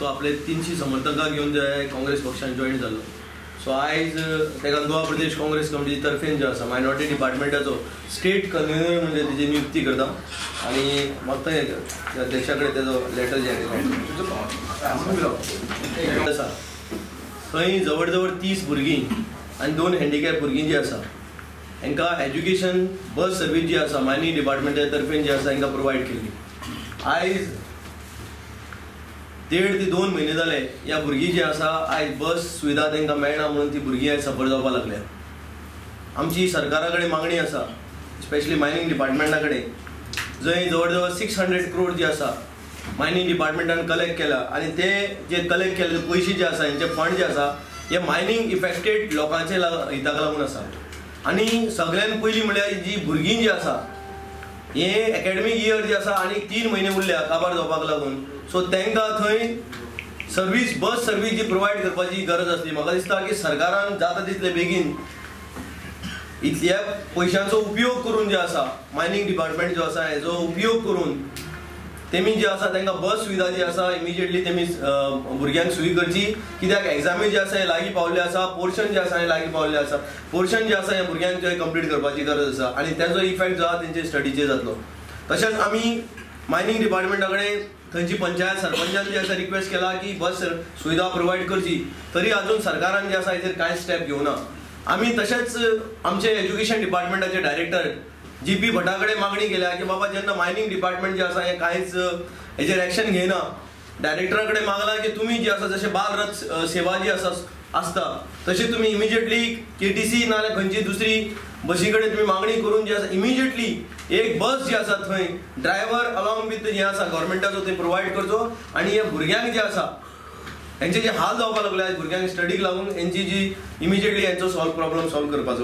तो आपले 300 समर्थकांक घेऊन जे काँग्रेस पक्षान जॉईन जालो. सो आयज तेका गोवा प्रदेश काँग्रेस कमिटी तर्फेन जो आसा मायनॉरिटी डिपार्टमेंटाचो स्टेट कन्व्हेनर म्हणजे तेजी नियुक्ती करता आणि म्हाका थंय अध्यक्षा कडेन तेजो लेटर जे आसा थंय जवळ जवळ 30 भुरगीं आनी 2 हँडिकॅप भुरगीं जी आसा हांकां एज्युकेशन बस सर्वीस जी आसा मायनिंग डिपार्टमेंटा तर्फेन जी आसा हांकां प्रोवायड केली. आयज 1.5 ते 2 महिने जाले ह्या भुरगीं जी आसा आयज बस सुविधा तांकां मेळना म्हणून ती भुरगीं आयज सफर जावपाक लागल्या. आमची सरकारा कडेन मागणी आसा स्पेशली मायनिंग डिपार्टमेंटा कडेन जंय जवळ जवळ 600 crore जी आसा मायनिंग डिपार्टमेंटान कलेक्ट केला आणि ते जे कलेक्ट केले पयशे जे आसा हेंचे फंड जे आसा हे मायनिंग इफेक्टेड लोकांचे हिताक लागून आसा. आणि सगळ्यान पयलीं म्हळ्यार जी भुरगीं जी आसा हे एकेडमीक इयर जे आसा आनी 3 महिने उरल्या काबार जावपाक लागून सो तांकां थंय सर्वीस बस सर्वीस जी प्रोवायड करपाची गरज आसली. म्हाका दिसता की सरकारान जाता तितले बेगीन इतल्या पयशांचो उपयोग करून जे आसा मायनिंग डिपार्टमेंट जो आसा हेजो उपयोग करून तेमी जे आसा तांकां बस सुविधा जी आसा इमिजिएटली तेमी भुरग्यांक सुरू करची. कित्याक एग्जामी जे आसा हे लागीं पावल्ले आसा, पोर्शन जे आसा हे लागीं पावल्ले आसा. पोर्शन जे आसा हे भुरग्यांक जे कंप्लीट करपाची गरज आसा आनी तेजो इफेक्ट जो आसा तेंचे स्टडीचेर जातलो. तशेंच आमी मायनिंग डिपार्टमेंटा कडेन थंयची पंचायत सरपंचान जी आसा रिक्वेस्ट केला की बस सुविधा प्रोवायड करची, तरी अजून सरकारान जे आसा हेचेर कांय स्टेप घेवना. आमी तशेंच आमचे एज्युकेशन डिपार्टमेंटाचे डायरेक्टर GP भटा कडेन मागणी केल्या की बाबा जेन्ना मायनिंग डिपार्टमेंट जे आसा हे कांयच हेचेर एक्शन घेयना, डायरेक्टरा कडेन मागला की तुमी जी आसा जशें बाल रथ सेवा जी आसता तशी तुमी इमिजिएटली KTC नाल्यार खंयची दुसरी बसी कडेन तुमी मागणी करून जी आसा इमिजिएटली एक बस जी आसा थंय ड्रायव्हर अलॉंग विथ जे आसा गव्हर्मेंटाचो ते प्रोवायड करचो आणि हे भुरग्यांक जे आसा हेंचे जे हाल जावपाक लागले भुरग्यांक स्टडीक लागून हेंची जी इमिजिएटली हेंचो प्रॉब्लेम सॉल्व करपाचो.